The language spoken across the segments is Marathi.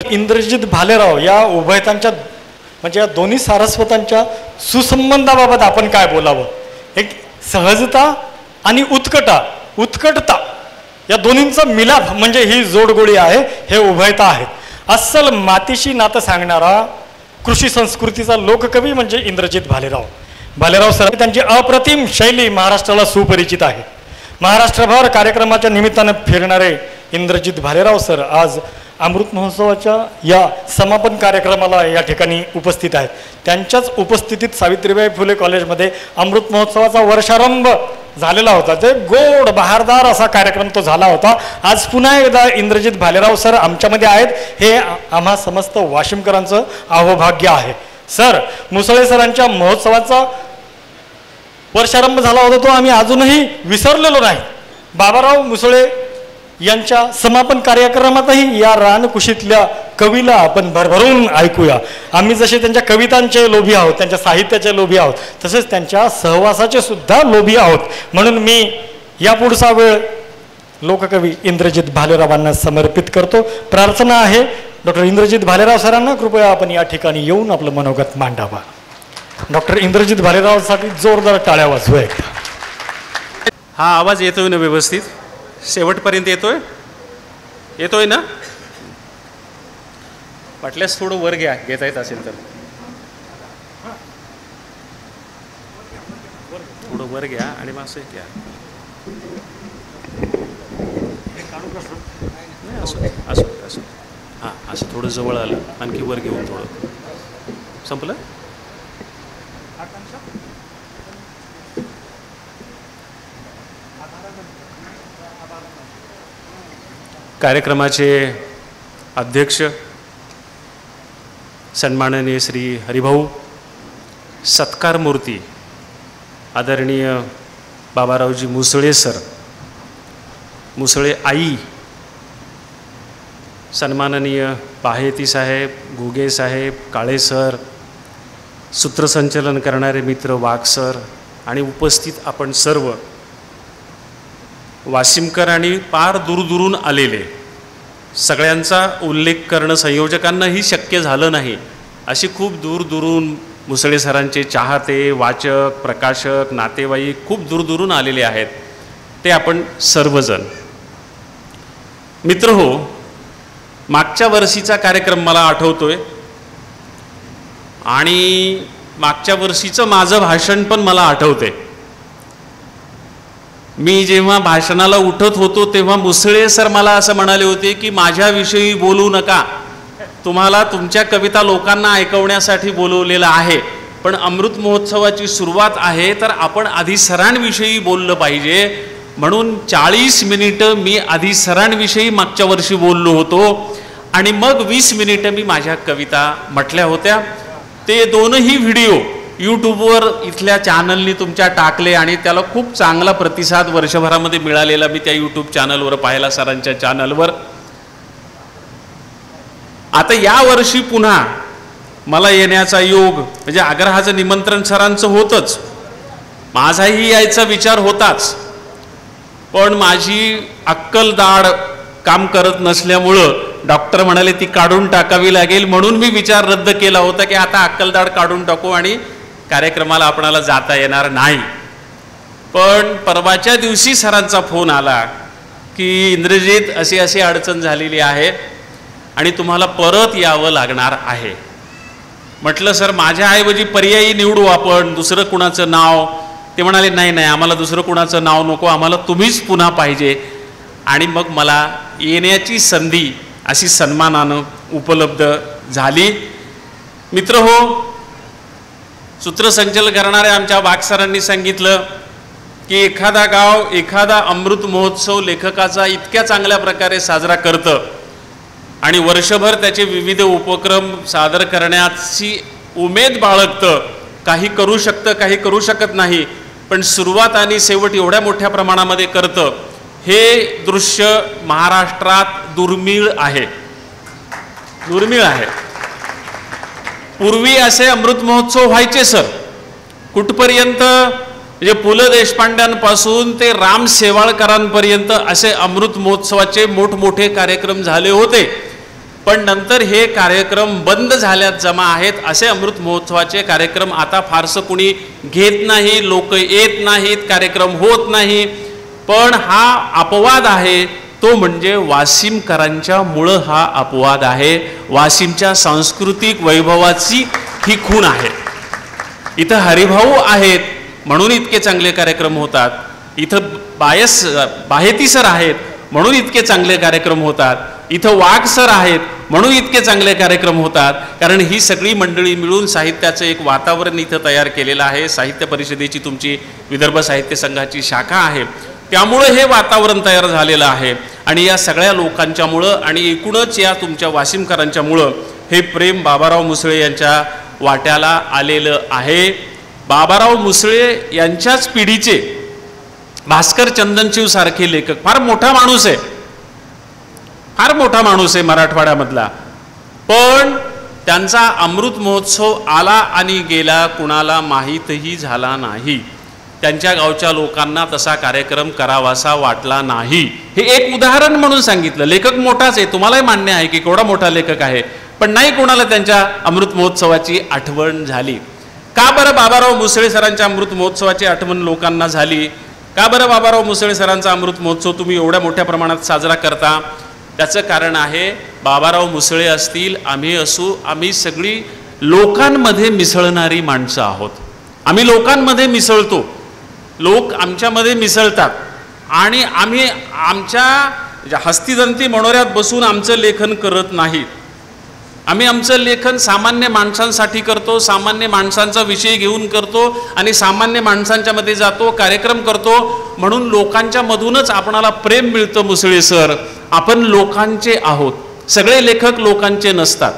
इंद्रजित भालेराव या उभयतांच्या म्हणजे या दोन्ही सारस्वतांच्या सुसंबंधाबाबत आपण काय बोलावं। एक सहजता आणि उत्कटता या दोन्हींचा मिलाप म्हणजे ही जोडगोळी आहे, हे उभयता आहेत। अस्सल मातीशी नातं सांगणारा कृषी संस्कृतीचा लोककवी म्हणजे इंद्रजित भालेराव सर। त्यांची अप्रतिम शैली महाराष्ट्राला सुपरिचित आहे। महाराष्ट्रभर कार्यक्रमाच्या निमित्ताने फिरणारे इंद्रजित भालेराव सर आज अमृत महोत्सवाच्या या समापन कार्यक्रमाला या ठिकाणी उपस्थित आहेत। त्यांच्याच उपस्थितीत सावित्रीबाई फुले कॉलेजमध्ये अमृत महोत्सवाचा वर्षारंभ झालेला होता। ते गोड बहारदार असा कार्यक्रम तो झाला होता। आज पुन्हा एकदा इंद्रजित भालेराव सर आमच्यामध्ये आहेत, हे आम्हा समस्त वाशिमकरांचं अहोभाग्य आहे। सर, मुसळे सरांच्या महोत्सवाचा वर्षारंभ झाला होता, तो आम्ही अजूनही विसरलेलो नाही। बाबाराव मुसळे यांच्या समापन कार्यक्रमातही या रानकुशीतल्या कवीला आपण भरभरून ऐकूया। आम्ही जसे त्यांच्या कवितांचे लोभी आहोत, त्यांच्या साहित्याचे लोभी आहोत, तसेच त्यांच्या सहवासाचे सुद्धा लोभी आहोत। म्हणून मी यापुढचा वेळ लोककवी इंद्रजित भालेरावांना समर्पित करतो। प्रार्थना आहे डॉक्टर इंद्रजित भालेराव सरांना कृपया आपण या ठिकाणी येऊन आपलं मनोगत मांडावा। डॉक्टर इंद्रजित भालेरावांसाठी जोरदार टाळ्या वाजवा एकदा। हा आवाज येतोय ना व्यवस्थित? शेवटपर्यंत येतोय ना? वाटल्यास थोडं वर घेता येत असेल तर थोडं वर घ्या आणि मग असं घ्या। असं हां, असं थोडं जवळ आलं, आणखी वर घेऊन थोडं संपलं। कार्यक्रमाचे अध्यक्ष सन्माननीय श्री हरिभाऊ, सत्कार मूर्ती आदरणीय बाबारावजी मुसळे सर, मुसळे आई सन्माननीय पाहेती साहेब, घुगे साहेब, काळे सर, सूत्रसंचलन करणारे मित्र वाघ सर आणि उपस्थित आपण सर्व वाशिमकर आणि पार दूरदूरून आलेले सगळ्यांचा उल्लेख करणं संयोजकांनाही शक्य झालं नाही। अशी खूप दूरदूरून मुसळे सरांचे चाहते, वाचक, प्रकाशक, नातेवाईक खूप दूरदूरून आलेले आहेत। ते आपण सर्वजण मित्र हो, मागच्या वर्षीचा कार्यक्रम मला आठवतोय आणि मागच्या वर्षीचं माझं भाषण पण मला आठवते। मी जेव्हा भाषणाला उठत होतो तेव्हा मुसळे सर मला असं म्हणाले होते की माझ्याविषयी बोलू नका, तुम्हाला तुमच्या कविता लोकांना ऐकवण्यासाठी बोलवलेलं आहे, पण अमृत महोत्सवाची सुरुवात आहे तर आपण आधी सरांविषयी बोललं पाहिजे। म्हणून 40 मिनिटं मी आधी सरांविषयी मागच्या वर्षी बोललो होतो आणि मग 20 मिनिटं मी माझ्या कविता म्हटल्या होत्या। ते दोनही व्हिडिओ यूट्यूबवर इथल्या चॅनलनी तुमच्या टाकले आणि त्याला खूप चांगला प्रतिसाद वर्षभरामध्ये मिळालेला मी त्या यूट्यूब चॅनलवर पाहिला, सरांच्या चॅनलवर। आता या वर्षी पुन्हा मला येण्याचा योग म्हणजे आग्रहाचं निमंत्रण सरांचं होतंच, माझाही यायचा विचार होताच, पण माझी अक्कलदाढ काम करत नसल्यामुळं डॉक्टर म्हणाले ती काढून टाकावी लागेल, म्हणून मी विचार रद्द केला होता की आता अक्कलदाढ काढून टाकू आणि कार्यक्रमाला आपणाला जाता येणार नाही। पण परवाच्या दिवशी सरांचा फोन आला की इंद्रजित अशी अशी अडचण झालेली आहे आणि तुम्हाला परत यावं लागणार आहे। म्हटलं सर माझ्याऐवजी पर्यायी निवडू आपण, दुसरं कुणाचं नाव? ते म्हणाले नाही नाही, आम्हाला दुसरं कुणाचं नाव नको, आम्हाला तुम्हीच पुन्हा पाहिजे। आणि मग मला येण्याची संधी अशी सन्मानानं उपलब्ध झाली। मित्र हो, सूत्रसंचलन करणाऱ्या आमच्या वाघ सरांनी सांगितलं की एखादा गाव एखादा अमृत महोत्सव लेखकाचा इतक्या चांगल्या प्रकारे साजरा करतं आणि वर्षभर त्याचे विविध उपक्रम सादर करण्याची उमेद बाळगतं, काही करू शकतं काही करू शकत नाही, पण सुरुवात आणि शेवट एवढ्या मोठ्या प्रमाणामध्ये करतं, हे दृश्य महाराष्ट्रात दुर्मिळ आहे। पूर्वी असे अमृत महोत्सव व्हायचे सर, कुठपर्यंत म्हणजे पु ल देशपांड्यांपासून ते राम शेवाळकरांपर्यंत असे अमृत महोत्सवाचे मोठमोठे कार्यक्रम झाले होते। पण नंतर हे कार्यक्रम बंद झाल्यात जमा आहेत. असे अमृत महोत्सवाचे कार्यक्रम आता फारसं कुणी घेत नाही, लोक येत नाहीत, कार्यक्रम होत नाही. पण हा अपवाद आहे, तो म्हणजे वाशिमकरांच्या मुळं हा अपवाद आहे. वाशिमच्या सांस्कृतिक वैभवाची ही खूण आहे. इथं हरिभाऊ आहेत म्हणून इतके चांगले कार्यक्रम होतात. इथं बाहेती सर आहेत म्हणून इतके चांगले कार्यक्रम होतात. इथं वाघ सर आहेत म्हणून इतके चांगले कार्यक्रम होतात. कारण ही सगळी मंडळी मिळून साहित्याचं एक वातावरण इथं तयार केलेलं आहे. साहित्य परिषदेची तुमची विदर्भ साहित्य संघाची शाखा आहे, त्यामुळं हे वातावरण तयार झालेलं आहे. आणि या सगळ्या लोकांच्यामुळं आणि एकूणच या तुमच्या वाशिमकरांच्यामुळं हे प्रेम बाबाराव मुसळे यांच्या वाट्याला आलेलं आहे. बाबाराव मुसळे यांच्याच पिढीचे भास्कर चंदनशिव सारखे लेखक, फार मोठा माणूस आहे, फार मोठा माणूस आहे मराठवाड्यामधला, पण त्यांचा अमृत महोत्सव आला आणि गेला, कुणाला माहीतही झाला नाही. त्यांच्या गावच्या लोकांना तसा कार्यक्रम करावासा वाटला नाही. हे एक उदाहरण म्हणून सांगितलं. लेखक मोठाच आहे, तुम्हालाही मान्य आहे की केवढा मोठा लेखक आहे, पण नाही कोणाला त्यांच्या अमृत महोत्सवाची आठवण झाली. का बरं बाबाराव मुसळे सरांच्या अमृत महोत्सवाची आठवण लोकांना झाली? का बरं बाबाराव मुसळे सरांचा अमृत महोत्सव तुम्ही एवढ्या मोठ्या प्रमाणात साजरा करता? त्याचं कारण आहे, बाबाराव मुसळे असतील, आम्ही असू, आम्ही सगळी लोकांमध्ये मिसळणारी माणसं आहोत. आम्ही लोकांमध्ये मिसळतो, लोक आमच्यामध्ये मिसळतात. आणि आम्ही आमच्या हस्तिदंती मनोऱ्यात बसून आमचं लेखन करत नाही. आम्ही आमचं लेखन सामान्य माणसांसाठी करतो, सामान्य माणसांचा विषय घेऊन करतो आणि सामान्य माणसांच्या मध्ये जातो, कार्यक्रम करतो. म्हणून लोकांच्या मधूनच आपणाला प्रेम मिळतं. मुसळे सर, आपण लोकांचे आहोत. सगळे लेखक लोकांचे नसतात,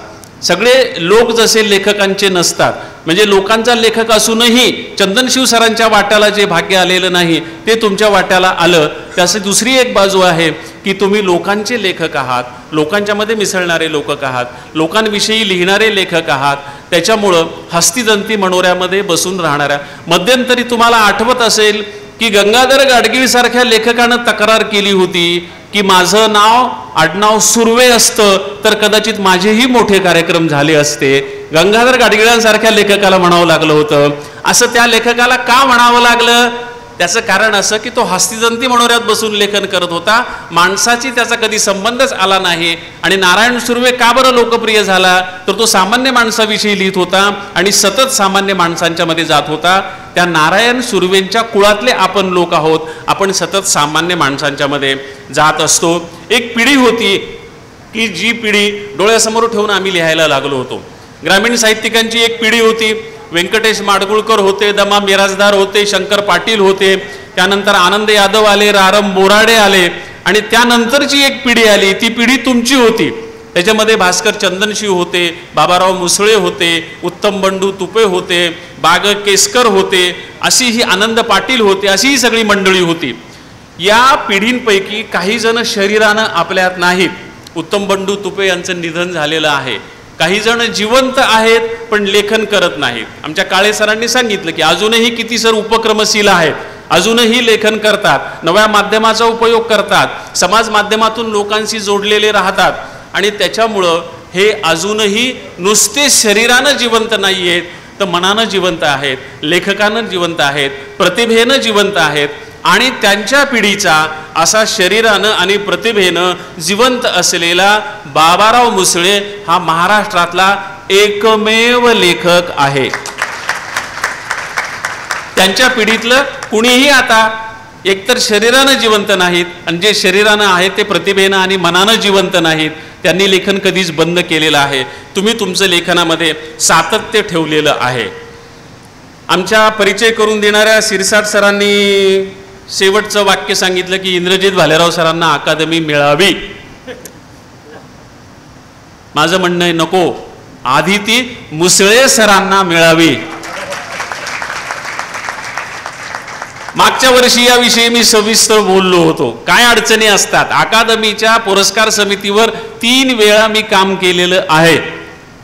सगळे लोक जसे लेखकांचे नसतात. म्हणजे लोकांचा लेखक असूनही चंदनशिव सरांच्या वाट्याला जे भाग्य आलेलं नाही ते तुमच्या वाट्याला आलं. त्याची दुसरी एक बाजू आहे की तुम्ही लोकांचे लेखक आहात, लोकांच्यामध्ये मिसळणारे लेखक आहात, लोकांविषयी लिहिणारे लेखक आहात. त्याच्यामुळं हस्तिदंती मनोऱ्यामध्ये बसून राहणाऱ्या, मध्यंतरी तुम्हाला आठवत असेल की गंगाधर गाडगीळसारख्या लेखकानं तक्रार केली होती की माझं नाव आडनाव सुर्वे असतं तर कदाचित माझेही मोठे कार्यक्रम झाले असते. गंगाधर गाडगिळांसारख्या लेखकाला म्हणावं लागलं होतं. असं त्या लेखकाला का म्हणावं लागलं? त्याचं कारण असं की तो हस्तिदंती मनोऱ्यात बसून लेखन करत होता, माणसाची त्याचा कधी संबंधच आला नाही. आणि नारायण सुर्वे का बरं लोकप्रिय झाला? तर तो सामान्य माणसाविषयी लिहित होता आणि सतत सामान्य माणसांच्या मध्ये जात होता. त्या नारायण सुर्वेंच्या कुळातले आपण लोक आहोत, आपण सतत सामान्य माणसांच्या मध्ये जात असतो. एक पिढी होती की जी पिढी डोळ्यासमोर ठेवून आम्ही लिहायला लागलो होतो. ग्रामीण साहित्यिकांची एक पिढी होती. व्यंकटेश माडगुळकर होते, दमा मिराजदार होते, शंकर पाटील होते, त्यानंतर आनंद यादव आले, रारम बोराडे आले आणि त्यानंतरची एक पिढी आली, ती पिढी तुमची होती. त्याच्यामध्ये भास्कर चंदनशिव होते, बाबाराव मुसळे होते, उत्तम बंडू तुपे होते, बाग केसकर होते, अशी ही आनंद पाटील होते, अशी ही सगळी मंडळी होती. या पिढींपैकी काही जण शरीरानं आपल्यात नाहीत. उत्तम बंडू तुपे यांचं निधन झालेलं आहे. काही जण जिवंत आहेत पण लेखन करत नाहीत. आमच्या काळे सरांनी सांगितलं की अजूनही किती सर उपक्रमशील आहेत, अजूनही लेखन करतात, नव्या माध्यमाचा उपयोग करतात, समाज माध्यमातून लोकांशी जोडलेले राहतात. आणि त्याच्यामुळं हे अजूनही नुसते शरीरानं जिवंत नाही आहेत, तर मनानं जिवंत आहेत, लेखकानं जिवंत आहेत, प्रतिभेनं जिवंत आहेत. आणि त्यांच्या पिढीचा असा शरीरानं आणि प्रतिभेनं जिवंत असलेला बाबाराव मुसळे हा महाराष्ट्रातला एकमेव लेखक आहे. त्यांच्या पिढीतलं कुणीही आता एकतर शरीरानं जिवंत नाहीत आणि जे शरीरानं आहेत ते प्रतिभेनं आणि मनानं जिवंत नाहीत. त्यांनी लेखन कधीच बंद केलेलं आहे. तुम्ही तुमचं लेखनामध्ये सातत्य ठेवलेलं आहे. आमच्या परिचय करून देणाऱ्या शिरसाट सरांनी शेवटचं वाक्य सांगितलं की इंद्रजित भालेराव सरांना अकादमी मिळावी. माझं म्हणणं आहे नको, आधी ती मुसळे सरांना मिळावी. मागच्या वर्षी याविषयी मी सविस्तर बोललो होतो. काय अडचणी असतात. अकादमीच्या पुरस्कार समितीवर 3 वेळा मी काम केलेलं आहे.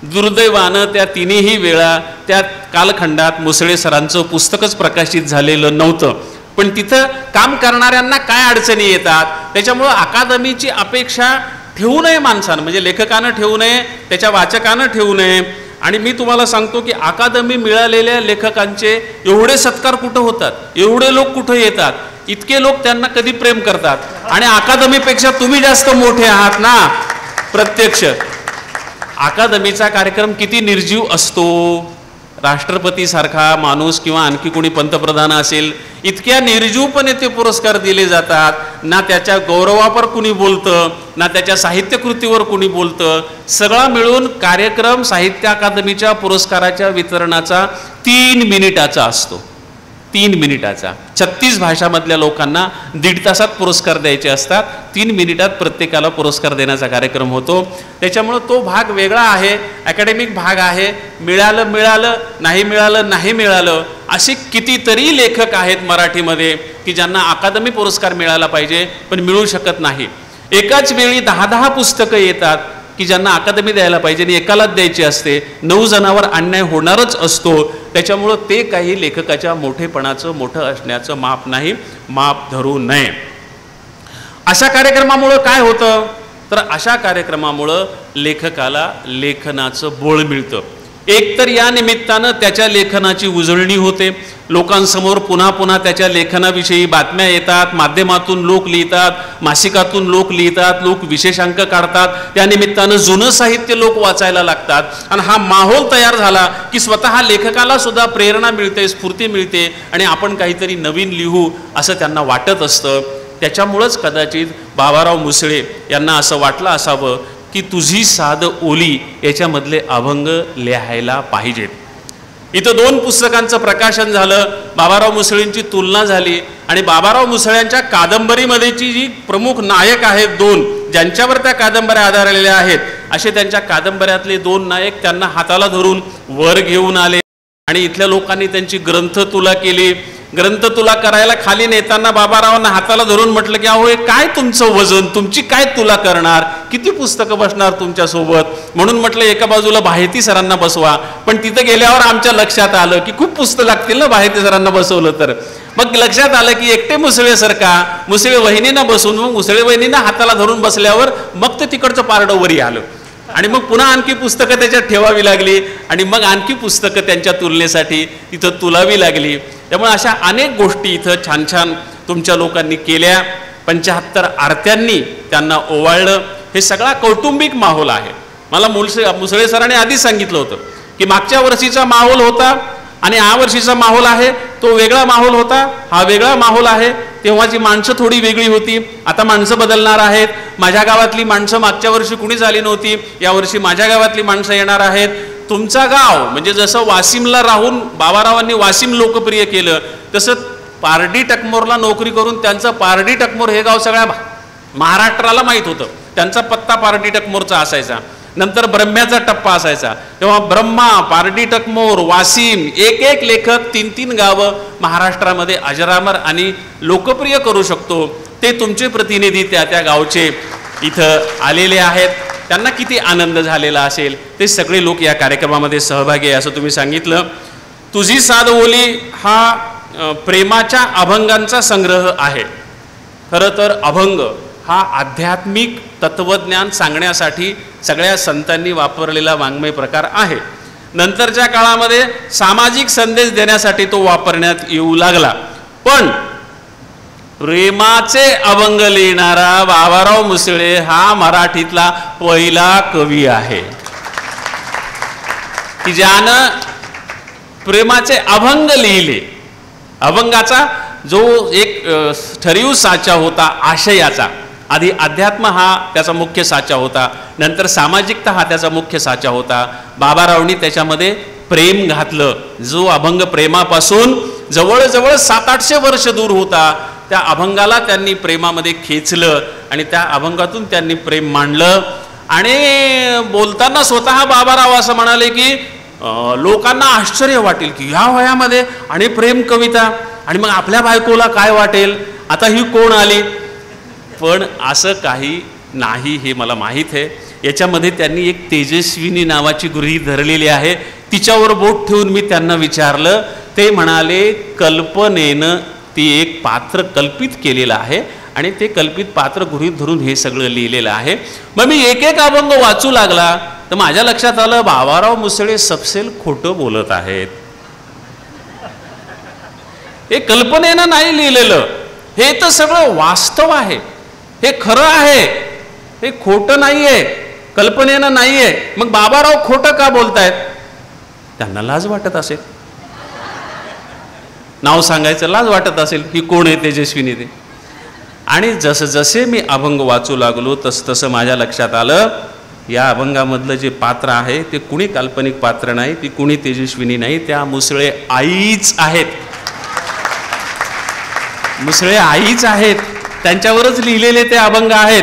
दुर्दैवानं त्या तिन्ही वेळा त्या कालखंडात मुसळे सरांचं पुस्तकच प्रकाशित झालेलं नव्हतं. पण तिथं काम करणाऱ्यांना काय अडचणी येतात, त्याच्यामुळं अकादमीची अपेक्षा ठेवू नये माणसानं, म्हणजे लेखकानं ठेवू नये, त्याच्या वाचकानं ठेवू नये. आणि मी तुम्हाला सांगतो की अकादमी मिळालेल्या लेखकांचे एवढे सत्कार कुठं होतात, एवढे लोक कुठं येतात, इतके लोक त्यांना कधी प्रेम करतात. आणि अकादमीपेक्षा तुम्ही जास्त मोठे आहात ना. प्रत्यक्ष अकादमीचा कार्यक्रम किती निर्जीव असतो. राष्ट्रपती सारखा माणूस किंवा आणखी कोणी पंतप्रधान असेल, इतक्या निर्जीवपणे ते पुरस्कार दिले जातात. ना त्याच्या गौरवापर कुणी बोलतं, ना त्याच्या साहित्यकृतीवर कुणी बोलतं. सगळा मिळून कार्यक्रम साहित्य अकादमीच्या पुरस्काराच्या वितरणाचा 3 मिनिटाचा असतो. 3 मिनिटाचा. 36 भाषामधल्या लोकांना 1.5 तासात पुरस्कार द्यायचे असतात. 3 मिनिटात प्रत्येकाला पुरस्कार देण्याचा कार्यक्रम होतो. त्याच्यामुळं तो भाग वेगळा आहे, अकॅडमिक भाग आहे. मिळालं मिळालं, नाही मिळालं नाही मिळालं, असे कितीतरी लेखक आहेत मराठीमध्ये की ज्यांना अकादमी पुरस्कार मिळाला पाहिजे पण मिळू शकत नाही. एकाच वेळी 10-10 पुस्तकं येतात की ज्यांना अकादमी द्यायला पाहिजे आणि एकालाच द्यायची असते. 9 जणांवर अन्याय होणारच असतो. त्याच्यामुळं ते काही लेखकाच्या मोठेपणाचं, मोठं असण्याचं माप नाही, माप धरू नये. अशा कार्यक्रमामुळं काय होतं, तर अशा कार्यक्रमामुळं लेखकाला लेखनाचं बळ मिळतं. एकतर या निमित्तानं त्याच्या लेखनाची उजळणी होते. लोकांसमोर पुन्हा पुन्हा त्याच्या लेखनाविषयी बातम्या येतात, माध्यमातून लोक लिहितात, मासिकातून लोक लिहितात, लोक विशेषांक काढतात. त्या निमित्तानं जुनं साहित्य लोक वाचायला लागतात. आणि हा माहोल तयार झाला की स्वतः लेखकाला सुद्धा प्रेरणा मिळते, स्फूर्ती मिळते आणि आपण काहीतरी नवीन लिहू असं त्यांना वाटत असतं. त्याच्यामुळंच कदाचित बाबाराव मुसळे यांना असं वाटलं असावं की तुझी साध ओली याच्यामधले अभंग लिहायला पाहिजेत. इथं 2 पुस्तकांचं प्रकाशन झालं. बाबाराव मुसळेंची तुलना झाली आणि बाबाराव मुसळ्यांच्या कादंबरीमध्येची जी प्रमुख नायक आहेत 2, ज्यांच्यावर त्या कादंबऱ्या आधारलेल्या आहेत, असे त्यांच्या कादंबऱ्यातले 2 नायक त्यांना हाताला धरून वर घेऊन आले आणि इथल्या लोकांनी त्यांची ग्रंथतुला केली. ग्रंथतुला करायला खाली नेताना बाबारावांना हाताला धरून म्हटलं की अहो हे काय तुमचं वजन, तुमची काय तुला करणार, किती पुस्तकं बसणार तुमच्यासोबत. म्हणून म्हटलं एका बाजूला बाहेती सरांना बसवा. पण तिथं गेल्यावर आमच्या लक्षात आलं की खूप पुस्तकं लागतील ना बाहेती सरांना बसवलं तर. मग लक्षात आलं की एकटे मुसळे सर का, मुसळे वहिनींना बसून मग मुसळे वहिनींना हाताला धरून बसल्यावर मग ते तिकडचं पारडं वरी आलं आणि मग पुन्हा आणखी पुस्तकं त्याच्यात ठेवावी लागली आणि मग आणखी पुस्तकं त्यांच्या तुलनेसाठी तिथं तुलावी लागली. त्यामुळे अशा अनेक गोष्टी इथं छान छान तुमच्या लोकांनी केल्या. 75 आरत्यांनी त्यांना ओवाळलं. हे सगळा कौटुंबिक माहोल आहे. मला मुसळे सरांनी आधीच सांगितलं होतं की मागच्या वर्षीचा माहोल होता आणि या वर्षीचा माहोल आहे तो वेगळा माहोल होता, हा वेगळा माहोल आहे. तेव्हाची माणसं थोडी वेगळी होती, आता माणसं बदलणार आहेत. माझ्या गावातली माणसं मागच्या वर्षी कुणीच आली नव्हती, यावर्षी माझ्या गावातली माणसं येणार आहेत. तुमचा गाव म्हणजे जसं वाशिमला राहून बाबारावांनी वाशिम लोकप्रिय केलं, तसं पारडी टकमोरला नोकरी करून त्यांचं पारडी टकमोर हे गाव सगळ्या महाराष्ट्राला माहीत होतं. त्यांचा पत्ता पारडी टकमोरचा असायचा. नंतर ब्रह्म्याचा टप्पा असायचा, तेव्हा ब्रह्मा, पारडी टकमोर, वाशिम, एक लेखक 3 गावं महाराष्ट्रामध्ये अजरामर आणि लोकप्रिय करू शकतो. ते तुमचे प्रतिनिधी त्या गावचे इथं आलेले आहेत. त्यांना किती आनंद झालेला असेल. ते सगळे लोक या कार्यक्रमामध्ये सहभागी आहे असं तुम्ही सांगितलं. तुझी साध ओली हा प्रेमाच्या अभंगांचा संग्रह आहे. खरं तर अभंग हा आध्यात्मिक तत्वज्ञान सांगण्यासाठी सगळ्या संतांनी वापरलेला वाङ्मय प्रकार आहे. नंतरच्या काळामध्ये सामाजिक संदेश देण्यासाठी तो वापरण्यात येऊ लागला. पण प्रेमाचे अभंग लिहिणारा बाबाराव मुसळे हा मराठीतला पहिला कवी आहे की ज्यानं प्रेमाचे अभंग लिहिले. अभंगाचा जो एक ठरीव साचा होता आशयाचा, आधी अध्यात्म हा त्याचा मुख्य साचा होता, नंतर सामाजिकता हा त्याचा मुख्य साचा होता. बाबारावनी त्याच्यामध्ये प्रेम घातलं. जो अभंग प्रेमापासून जवळजवळ 700-800 वर्ष दूर होता, त्या अभंगाला त्यांनी प्रेमामध्ये खेचलं आणि त्या अभंगातून त्यांनी प्रेम मांडलं. आणि बोलताना स्वतः बाबाराव असं म्हणाले की लोकांना आश्चर्य वाटेल की ह्या वयामध्ये आणि प्रेम कविता, आणि मग आपल्या बायकोला काय वाटेल, आता ही कोण आली. पण असं काही नाही हे मला माहीत आहे. याच्यामध्ये त्यांनी एक तेजस्विनी नावाची गृहीत धरलेली आहे. तिच्यावर बोट ठेवून मी त्यांना विचारलं. ते म्हणाले कल्पनेनं ती एक पात्र कल्पित केलेलं आहे आणि ते कल्पित पात्र गृहीत धरून हे सगळं लिहिलेलं आहे. मग मी एक एक अभंग वाचू लागला तर माझ्या लक्षात आलं बाबाराव मुसळे सपसेल खोटं बोलत आहेत. हे कल्पनेनं नाही लिहिलेलं, हे तर सगळं वास्तव आहे, हे खरं आहे, हे खोटं नाहीये, कल्पनेनं नाहीये. मग बाबाराव खोटं का बोलतायत? त्यांना लाज वाटत असेल, नाव सांगायचं लाज वाटत असेल ही कोण आहे तेजस्विनी ते. आणि जसं जसे मी अभंग वाचू लागलो तसं तसं माझ्या लक्षात आलं या अभंगामधलं जे पात्र आहे ते कुणी काल्पनिक पात्र नाही, ती कुणी तेजस्विनी नाही, त्या मुसळे आईच आहेत. मुसळे आईच आहेत, त्यांच्यावरच लिहिलेले ते अभंग आहेत.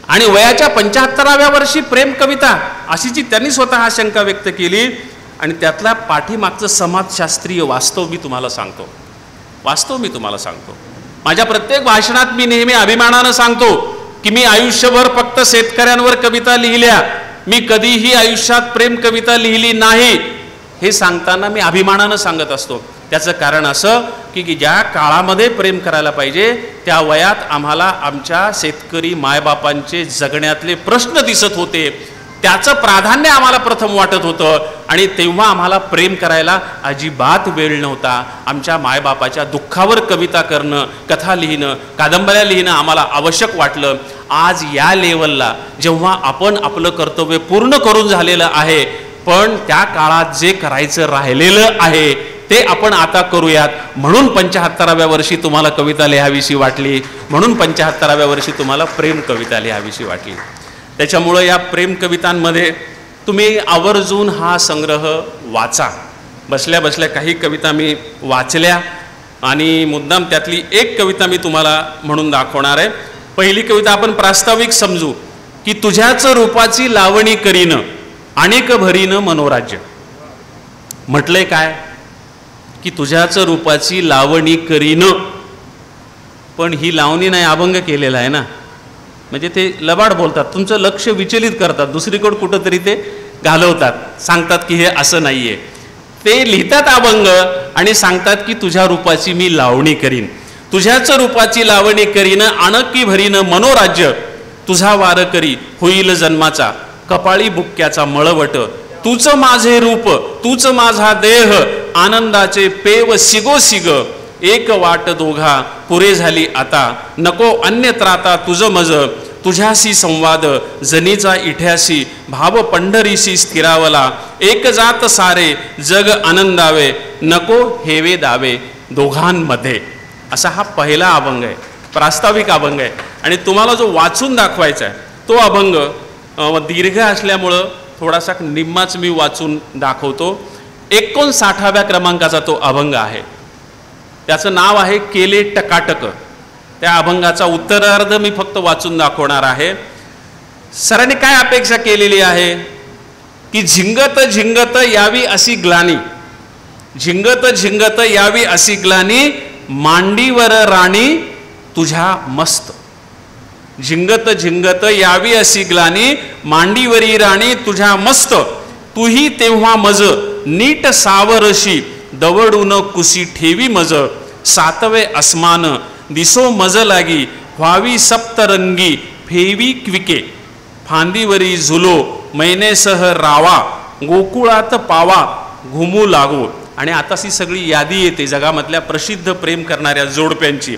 आणि वयाच्या 75व्या वर्षी प्रेम कविता अशी जी त्यांनी स्वतः शंका व्यक्त केली आणि त्यातला पाठीमागचं समाजशास्त्रीय वास्तव मी तुम्हाला सांगतो. माझ्या प्रत्येक भाषणात मी नेहमी अभिमानानं सांगतो की मी आयुष्यभर फक्त शेतकऱ्यांवर कविता लिहिल्या, मी कधीही आयुष्यात प्रेम कविता लिहिली नाही. हे सांगताना मी अभिमानानं सांगत असतो. त्याचं कारण असं की ज्या काळामध्ये प्रेम करायला पाहिजे त्या वयात आम्हाला आमच्या शेतकरी मायबापांचे जगण्यातले प्रश्न दिसत होते, त्याचं प्राधान्य आम्हाला प्रथम वाटत होतं आणि तेव्हा आम्हाला प्रेम करायला अजिबात वेळ नव्हता. आमच्या मायबापाच्या दुःखावर कविता करणं, कथा लिहिणं, कादंबऱ्या लिहिणं आम्हाला आवश्यक वाटलं. आज या लेवलला जेव्हा आपण आपलं कर्तव्य पूर्ण करून झालेलं आहे, पण त्या काळात जे करायचं राहिलेलं आहे ते आपण आता करूयात, म्हणून 75व्या वर्षी तुम्हाला कविता लिहावीशी वाटली, म्हणून 75व्या वर्षी तुम्हाला प्रेम कविता लिहावीशी वाटली. त्याच्यामुळं या प्रेम कवितांमध्ये तुम्ही आवर्जून हा संग्रह वाचा. बसल्या बसल्या काही कविता मी वाचल्या आणि मुद्दाम त्यातली एक कविता मी तुम्हाला म्हणून दाखवणार आहे. पहिली कविता आपण प्रास्ताविक समजू की तुझ्याच रूपाची लावणी करीन अनेक भरीन मनोराज्य. म्हटलंय काय की तुझ्याच रूपाची लावणी करीन, पण ही लावणी नाही अभंग केलेला आहे ना, म्हणजे ते लबाड बोलतात, तुमचं लक्ष विचलित करतात, दुसरीकडे कुठंतरी ते घालवतात, सांगतात की हे असं नाहीये. ते लिहितात अभंग आणि सांगतात की तुझ्या रूपाची मी लावणी करीन, तुझ्याच रूपाची लावणी करीन आणकी भरीन मनोराज्य. तुझा वार करी होईल जन्माचा कपाळी बुक्क्याचा मळवट. तूच माझे रूप तूच माझा देह आनंदाचे पेव सिगो सिग. एक वाट दोघा पुरे झाली आता नको अन्य त्राता तुझ मज. तुझ्याशी संवाद जनीचा इठ्याशी भाव पंढरीशी स्थिरावला. एक जात सारे जग आनंदावे नको हेवे दावे दोघांमध्ये. असा हा पहिला अभंग आहे, प्रास्ताविक अभंग आहे. आणि तुम्हाला जो वाचून दाखवायचा आहे तो अभंग दीर्घ असल्यामुळं थोडासा निम्माच मी वाचून दाखवतो. 59व्या क्रमांकाचा तो अभंग आहे. त्याचं नाव आहे केले टकाटक. त्या अभंगाचा उत्तरार्ध मी फक्त वाचून दाखवणार आहे. सरांनी काय अपेक्षा केलेली आहे की झिंगत झिंगत यावी अशी ग्लानी, झिंगत झिंगत यावी अशी ग्लानी मांडीवर राणी तुझ्या मस्त. झिंगत झिंगत यावी अशी ग्लानी मांडीवरी राणी तुझ्या मस्त. तुही तेव्हा मज नीट सावरशी दवडून कुशी ठेवी मज. सातवे अस्मान दिसो मज लागी व्हावी सप्तरंगी फेवी क्विके. फांदीवरी झुलो मैनेसह रावा गोकुळात पावा घुमू लागो. आणि आता ती सगळी यादी येते जगामधल्या प्रसिद्ध प्रेम करणाऱ्या जोडप्यांची.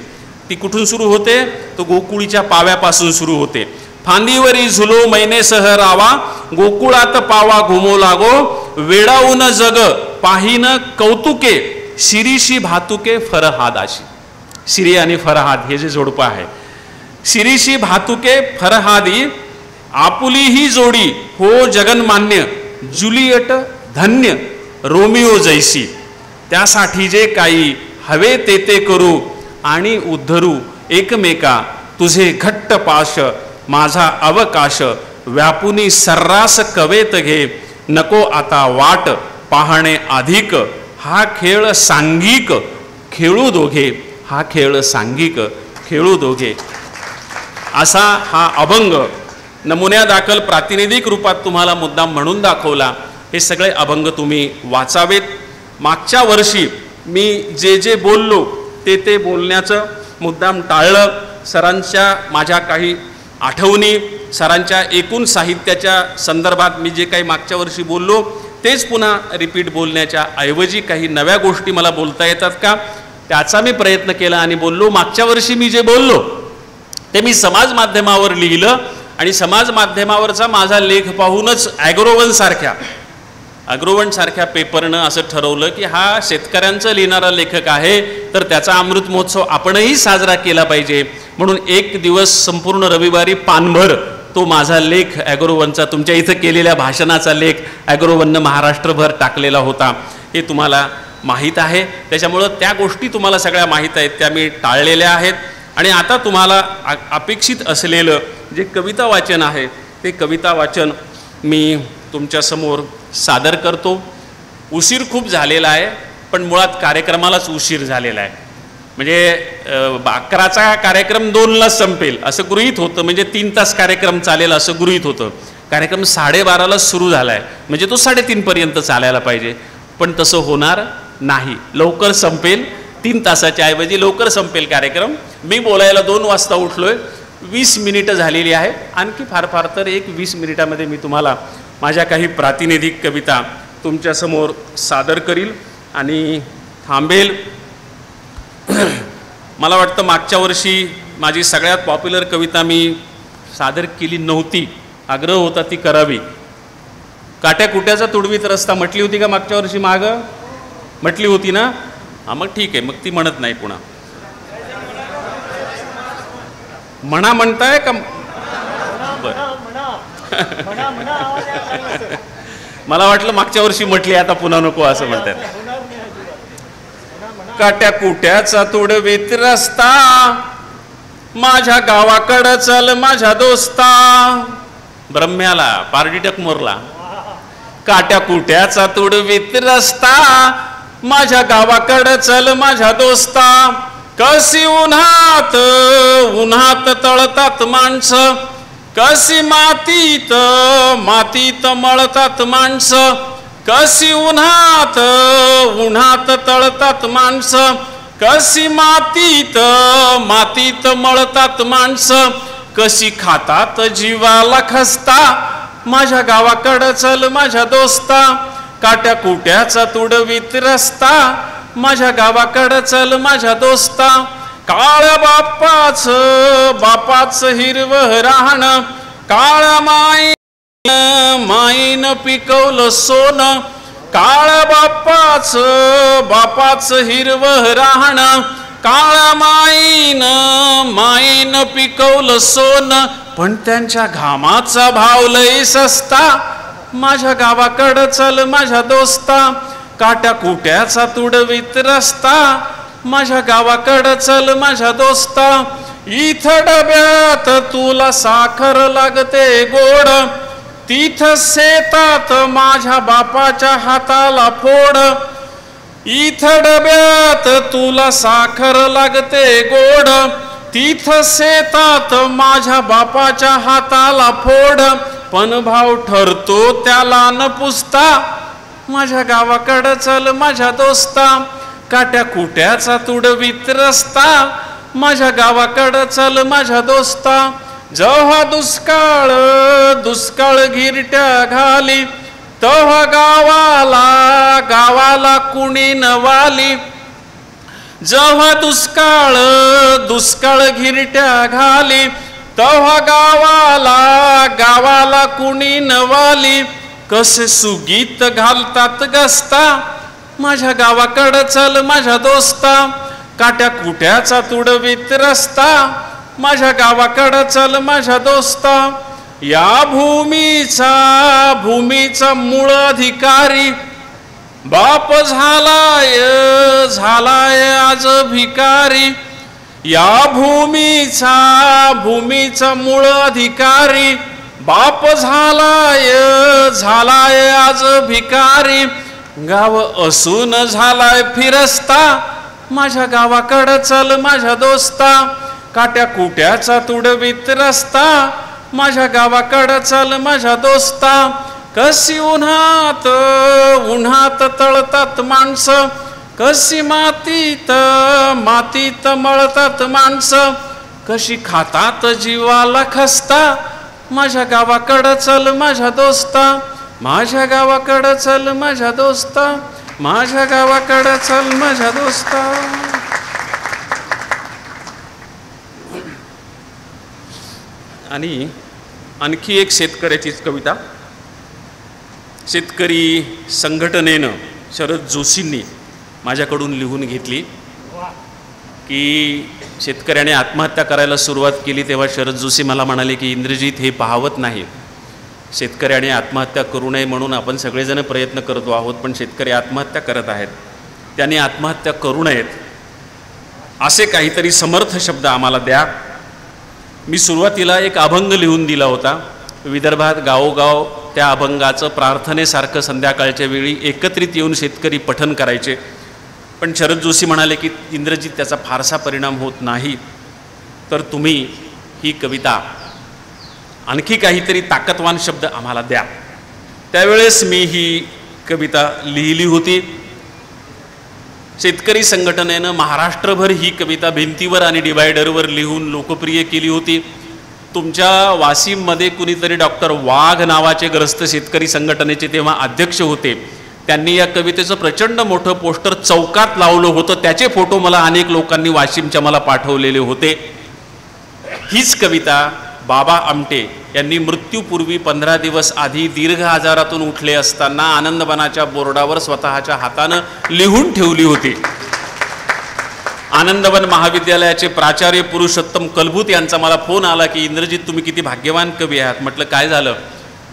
ती कुठून सुरू होते? तो गोकुळीच्या पाव्यापासून सुरू होते. फांदीवरी झुलो मैनेसह रावा गोकुळात पावा घुमो लागो. वेडाऊन जग पाहिन कौतुके शिरीशी भातुके फरहादाशी. शिरी आणि फरहाद हे जे जोडपं आहे, शिरीशी भातुके फरहादी आपुली ही जोडी हो जगन्मान्य. जुलियट धन्य रोमिओ जैसी. त्यासाठी जे काही हवे ते करू आणि उद्धरू एकमेका. तुझे घट्ट पाश माझा अवकाश व्यापुनी सर्रास कवेत घे. नको आता वाट पाहणे अधिक हा खेळ सांघिक खेळू दोघे. हा खेळ सांघिक खेळू दोघे. असा हा अभंग नमुन्यादाखल प्रातिनिधिक रूपात तुम्हाला मुद्दाम म्हणून दाखवला. हे सगळे अभंग तुम्ही वाचावेत. मागच्या वर्षी मी जे बोललो ते बोलण्याचं मुद्दाम टाळलं. सरांच्या माझ्या काही आठवणी, सरांच्या एकूण साहित्याच्या संदर्भात मी जे काही मागच्या वर्षी बोललो तेच पुन्हा रिपीट बोलण्याच्या ऐवजी काही नव्या गोष्टी मला बोलता येतात का त्याचा मी प्रयत्न केला आणि बोललो. मागच्या वर्षी मी जे बोललो ते मी समाज माध्यमावर लिहिलं आणि समाज माध्यमावरचा माझा लेख पाहूनच अग्रोवन सारख्या पेपरनं असं ठरवलं की हा शेतकऱ्यांचं लिहिणारा लेखक आहे तर त्याचा अमृत महोत्सव आपणही साजरा केला पाहिजे. म्हणून एक दिवस संपूर्ण रविवारी पानभर तो माझा लेख ॲग्रोवनचा, तुमच्या इथं केलेल्या भाषणाचा लेख ॲग्रोवननं महाराष्ट्रभर टाकलेला होता हे तुम्हाला माहीत आहे. त्याच्यामुळं त्या गोष्टी तुम्हाला सगळ्या माहीत आहेत, त्या मी टाळलेल्या आहेत. आणि आता तुम्हाला अपेक्षित असलेलं जे कविता वाचन आहे ते कविता वाचन मी तुमच्यासमोर सादर करतो. उशीर खूप झालेला आहे, पण मुळात कार्यक्रमालाच उशीर झालेला आहे. म्हणजे 11चा कार्यक्रम 2ला संपेल असं गृहीत होतं, म्हणजे 3 तास कार्यक्रम चालेल असं गृहीत होतं. कार्यक्रम 12:30ला सुरू झाला आहे, म्हणजे तो 3:30पर्यंत चालायला पाहिजे, पण तसं होणार नाही. लवकर संपेल, 3 तासाच्या ऐवजी लवकर संपेल कार्यक्रम. मी बोलायला 2 वाजता उठलोय, 20 मिनिटं झालेली आहे. आणखी फार तर 20 मिनिटामध्ये मी तुम्हाला माझ्या काही प्रातिनिधिक कविता तुमच्यासमोर सादर करील आणि थांबेल. मला वाटतं मागच्या वर्षी माझी सगळ्यात पॉप्युलर कविता मी सादर केली नव्हती, आग्रह होता ती करावी. काट्या कुट्याचा तुडवीत रस्ता म्हटली होती का मागच्या वर्षी? मागं म्हटली होती ना? हां, मग ठीक आहे, मग ती म्हणत नाही पुन्हा. म्हणताय का? बरं. मला वाटलं मागच्या वर्षी म्हटली आता पुन्हा नको असं म्हणतात. काट्या कुट्याचा तुडवीत रस्ता माझ्या गावाकडं चल माझ्या दोस्ता. ब्रह्म्याला पारडीटक मोरला. काट्या कुट्याचा तुडवीत रस्ता माझ्या गावाकडं चल माझ्या दोस्ता. कशी उन्हात तळतात माणसं, कशी मातीत मळतात माणसं. कशी उन्हात तळतात माणसं, कशी मातीत मळतात माणसं. कशी खातात जीवाला खस्ता माझ्या गावाकडं चल माझ्या दोस्ता. काट्या कुट्याचा तुडवीत रस्ता माझ्या गावाकडं चल माझ्या दोस्ता. काळ्या बापाचं हिरवं राहणं, काळ्या माईन पिकवलं सोनं. काळ्या बापाचं हिरवं राहणं, काळ्या माईन पिकवलं सोनं. पण त्यांच्या घामाचा भाव लई सस्ता माझ्या गावाकडं चल माझ्या दोस्ता. काट्या कुट्याचा तुडवीत रस्ता माझ्या गावाकडं चल माझ्या दोस्ता. इथं डब्यात तुला साखर लागते गोड, तिथं शेतात माझ्या बापाच्या हाताला फोड. इथं डब्यात तुला साखर लागते गोड, तिथं शेतात माझ्या बापाच्या हाताला फोड. पण भाव ठरतो त्याला न पुसता माझ्या गावाकडं चल माझ्या दोस्ता. काट्या कुट्याचा तुडवीत रस्ता माझ्या गावाकडं चल माझ्या दोस्ता. जेव्हा दुष्काळ घिरट्या घाली, तेव्हा गावाला कुणी न वाली. जेव्हा दुष्काळ घिरट्या घाली, तेव्हा गावाला कुणी न वाली. कसे सुगीत घालतात गस्ता माझ्या गावाकडं चल माझ्या दोस्ता. काट्या कुट्याचा तुडवीत रस्ता माझ्या गावाकडं चल माझ्या दोस्ता. या भूमीचा मूळ अधिकारी बाप झालाय आज भिकारी. या भूमीचा मूळ अधिकारी बाप झालाय आज भिकारी. गाव असून झालाय फिरस्ता माझ्या गावाकडं चल माझ्या दोस्ता. काट्या कुट्याचा तुडवीत रस्ता माझ्या गावाकडं चल माझ्या दोस्ता. कशी उन्हात तळतात माणसं, कशी मातीत मळतात माणसं. कशी खातात जीवाला खसता, माझ्या गावाकडं चल माझ्या दोस्ता, माझ्या गावाकडं चल माझ्या दोस्ता, माझ्या गावाकडं चल माझ्या दोस्ता. आणि आणखी एक शेतकऱ्याचीच कविता शेतकरी संघटनेनं शरद जोशींनी माझ्याकडून लिहून घेतली की शेतकऱ्याने आत्महत्या करायला सुरुवात केली तेव्हा शरद जोशी मला म्हणाले की इंद्रजित हे पाहवत नाही, शेतकऱ्याने आत्महत्या करू नये म्हणून आपण सगळेजण प्रयत्न करतो आहोत, पण शेतकरी आत्महत्या करत आहेत, त्यांनी आत्महत्या करू नयेत असे काहीतरी समर्थ शब्द आम्हाला द्या. मी सुरुवातीला एक अभंग लिहून दिला होता. विदर्भात गावोगाव त्या अभंगाचं प्रार्थनेसारखं संध्याकाळच्या वेळी एकत्रित येऊन शेतकरी पठण करायचे, पण शरद जोशी म्हणाले की इंद्रजित त्याचा फारसा परिणाम होत नाही, तर तुम्ही ही कविता आणखी काहीतरी ताकदवान शब्द आम्हाला द्या. त्यावेळेस मी ही कविता लिहिली होती. शेतकरी संघटनेनं महाराष्ट्रभर ही कविता भिंतीवर आणि डिवायडरवर लिहून लोकप्रिय केली होती. तुमच्या वाशिममध्ये कुणीतरी डॉक्टर वाघ नावाचे ग्रस्त शेतकरी संघटनेचे तेव्हा अध्यक्ष होते, त्यांनी या कवितेचं प्रचंड मोठं पोस्टर चौकात लावलं होतं. त्याचे फोटो मला अनेक लोकांनी वाशिमच्या मला पाठवलेले होते. हीच कविता बाबा आमटे यांनी मृत्यूपूर्वी 15 दिवस आधी दीर्घ आजारातून उठले असताना आनंदवनाच्या बोर्डावर स्वतःच्या हातानं लिहून ठेवली होती. आनंदवन महाविद्यालयाचे प्राचार्य पुरुषोत्तम कलभूत यांचा मला फोन आला की इंद्रजित तुम्ही किती भाग्यवान कवी आहात. म्हटलं काय झालं.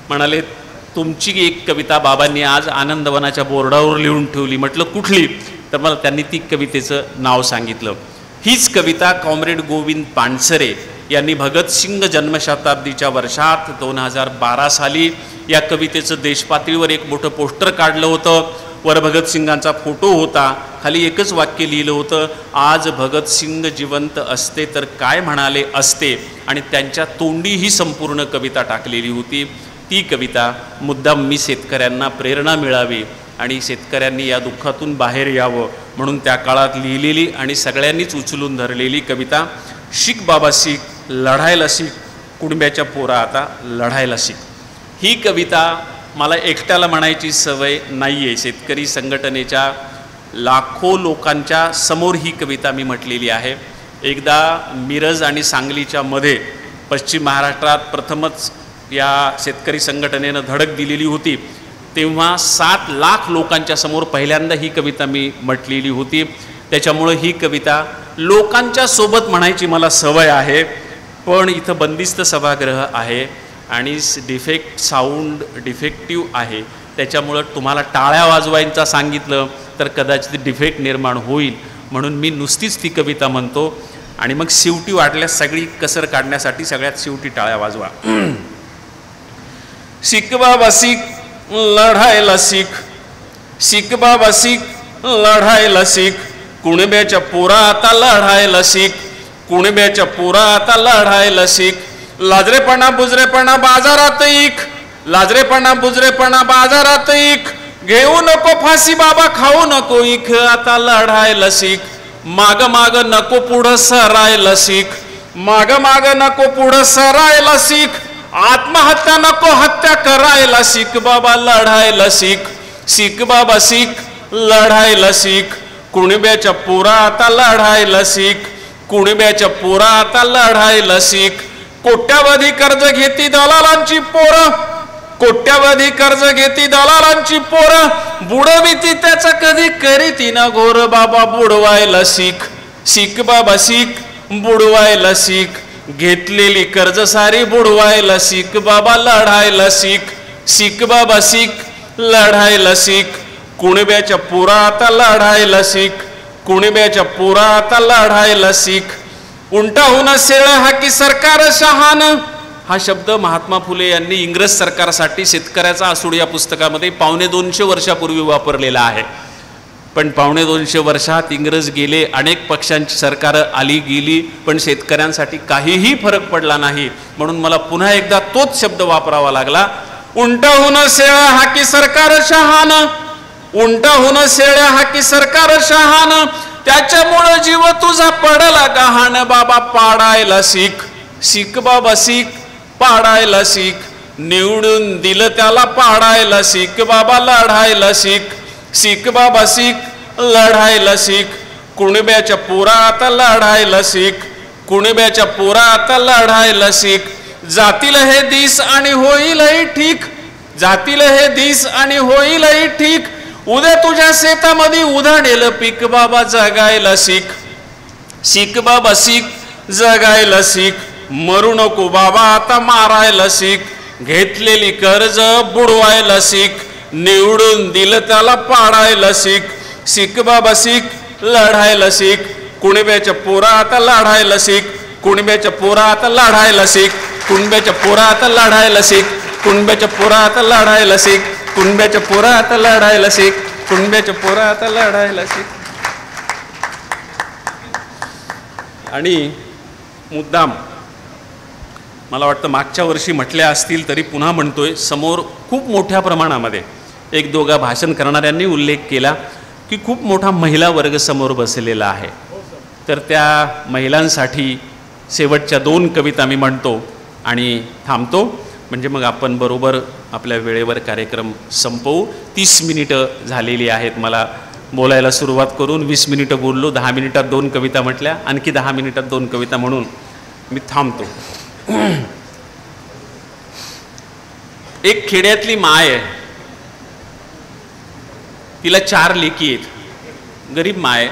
म्हणाले तुमची एक कविता बाबांनी आज आनंदवनाच्या बोर्डावर लिहून ठेवली. म्हटलं कुठली. तर मला त्यांनी ती कवितेचं नाव सांगितलं. हीच कविता कॉम्रेड गोविंद पानसरे यांनी भगतसिंग जन्मशताब्दीच्या वर्षात 2012 साली या कवितेचं देशपातळीवर एक मोठं पोस्टर काढलं होतं. वर भगतसिंगांचा फोटो होता, खाली एकच वाक्य लिहिलं होतं, आज भगतसिंग जिवंत असते तर काय म्हणाले असते, आणि त्यांच्या तोंडी ही संपूर्ण कविता टाकलेली होती. ती कविता मुद्दाम मी शेतकऱ्यांना प्रेरणा मिळावी आणि शेतकऱ्यांनी या दुःखातून बाहेर यावं म्हणून त्या काळात लिहिलेली आणि सगळ्यांनीच उचलून धरलेली कविता. शिक बाबा शिक, लढायला शिक, कुणब्याच्या पोरा आता लढायला शिक. ही कविता मला एकट्याला म्हणायची सवय नाही आहे. शेतकरी संघटनेच्या लाखो लोकांच्या समोर ही कविता मी म्हटलेली आहे. एकदा मिरज आणि सांगलीच्या मध्ये पश्चिम महाराष्ट्रात प्रथमच या शेतकरी संघटनेनं धडक दिलेली होती, तेव्हा 7 लाख लोकांच्या समोर पहिल्यांदा ही कविता मी म्हटलेली होती. त्याच्यामुळं ही कविता लोकांच्या सोबत म्हणायची मला सवय आहे. पण इथं बंदिस्त सभागृह आहे आणि साऊंड डिफेक्टिव्ह आहे, त्याच्यामुळं तुम्हाला टाळ्या वाजवायचा सांगितलं तर कदाचित डिफेक्ट निर्माण होईल, म्हणून मी नुसतीच ती कविता म्हणतो. आणि मग शेवटी वाटल्यास सगळी कसर काढण्यासाठी सगळ्यात शेवटी टाळ्या वाजवा. शिक बाबा शिक, लढायला शिक, शिक बाबा शिक, लढायला शिक, कुणब्याच्या पोरा आता लढायला शिक, कुणब्याच्या पोरा आता लढायला शिक. लाजरेपणा बुजरेपणा बाजारात इक, लाजरेपणा बुजरेपणा बाजारात इक, घेऊ नको फाशी बाबा खाऊ नको इक, आता लढायला शिक. माग माग नको पुढं सरायला शिक, माग माग नको पुढं सरायला शिक, आत्महत्या नको हत्या करायला शिक, बाबा लढायला शिक. शिक बाबा शिक, लढायला शिक, कुणब्याच्या पोरा आता लढायला शिक, कुणब्याच्या पोरा आता लढायला शिक. कोट्यावधी कर्ज घेती दलालांची पोरं, कोट्यावधी कर्ज घेती दलालांची पोरं, बुडविती त्याचा कधी करीती ना घोर, बाबा बुडवायला शिक. शिक बाबा शिक, बुडवायला शिक, घेतलेली कर्ज सारी बुडवायला शिक, बाबा लढायला शिक. शिक बाबा शिक, लढायला शिक, कुणब्याच्या पोरा आता लढायला शिक, कुणब्याच्या पोरा आता लढायला शिक. उंटाहून शेळ हाकी सरकार शहान, हा शब्द महात्मा फुले यांनी इंग्रज सरकारसाठी शेतकऱ्याचा आसूड या पुस्तकामध्ये 250 वर्षापूर्वी वापरलेला आहे. पण 250 वर्षात इंग्रज गेले, अनेक पक्षांची सरकारं आली गेली, पण शेतकऱ्यांसाठी काहीही फरक पडला नाही, म्हणून मला पुन्हा एकदा तोच शब्द वापरावा लागला. उंटाहून शेळ हाकी सरकार शहान, उंटाहून शेळ्या हाकी सरकार शहान, त्याच्यामुळं जीव तुझा पडला गहाण बाबा पाडायला सीख, सीख बाबा सीख, पाडायला सीख, निवडून दिलं त्याला पाडायला सीख बाबा, लढायला सीख, सीख बाबा सीख, लढायला सीख, कुणब्याच्या पोरा आता लढायला सीख, कुणब्याच्या पोरा आता लढायला सीख, जातील हे दिस आणि होईलही ठीक, जातील हे दिस आणि होईलही ठीक, उद्या तुझ्या शेतामध्ये उधाणेल पीक बाबा, जगायला सीख, सीख बाबा सीख, जगायला सीख, मरू नको बाबा आता मारायला सीख, घेतलेली कर्ज बुडवायला सीख, निवडून दिलं त्याला पाडायला सीख, सीख बाबा सीख, लढायला सीख, कुणब्याच्या पोरा आता लढायला सीख, कुणब्याच्या पोरा आता लढायला सीख, कुणब्याच्या पोरा आता लढायला सीख, कुणब्याच्या पोरा आता लढायला सीख, कुणब्याच्या पोरा आता लढायला सीख, कुणब्याच्या पोरा आता लढायला सीख. आणि मुद्दाम मला वाटतं मागच्या वर्षी म्हटल्या असतील तरी पुन्हा म्हणतोय, समोर खूप मोठ्या प्रमाणामध्ये एक दोघा भाषण करणाऱ्यांनी उल्लेख केला की खूप मोठा महिला वर्ग समोर बसलेला आहे. तर त्या महिलांसाठी शेवटच्या 2 कविता मी म्हणतो आणि थांबतो, म्हणजे मग आपण बरोबर आपल्या वेळेवर कार्यक्रम संपवू. 30 मिनिटं झालेली आहेत मला बोलायला सुरुवात करून. 20 मिनिटं बोललो, 10 मिनिटात 2 कविता म्हटल्या, आणखी 10 मिनिटात 2 कविता म्हणून मी थांबतो. एक खेड्यातली माय आहे, तिला 4 लेकी आहेत. गरीब माय,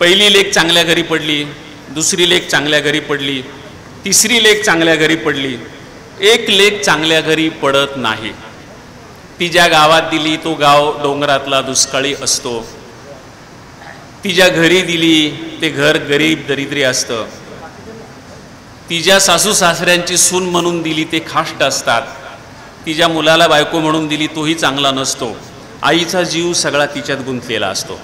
पहिली लेक चांगल्या घरी पडली, दुसरी लेक चांगल्या घरी पडली, तिसरी लेक चांगल्या घरी पडली, एक लेक चांगल्या घरी पडत नाही. ती ज्या गावात दिली तो गाव डोंगरातला दुष्काळी असतो, ती ज्या घरी दिली ते घर गरीब दरिद्री असतं, ती ज्या सासू सासऱ्यांची सून म्हणून दिली ते खाष्ट असतात, ती ज्या मुलाला बायको म्हणून दिली तोही चांगला नसतो. आईचा जीव सगळा तिच्यात गुंतलेला असतो.